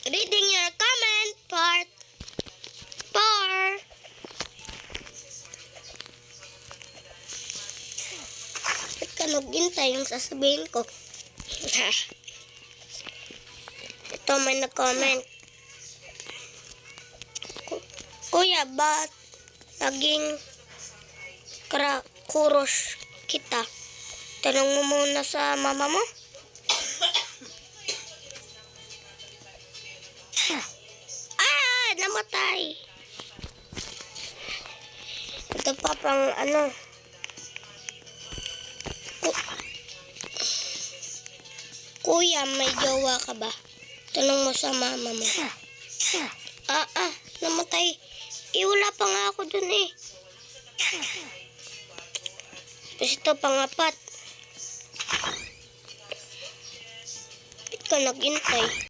Reading your comment, part 4. Ba't ka naghintay yung sasabihin ko? Ito may nag-comment. Kuya, ba't naging kuros kita? Tanong mo muna sa mama mo. Namatay. Ito pa pang ano. Kuya, may jowa ka ba? Tanong mo sa mama mo. Namatay. Wala pa nga ako dun eh. Tapos ito pang-4. Ba't ka naghintay?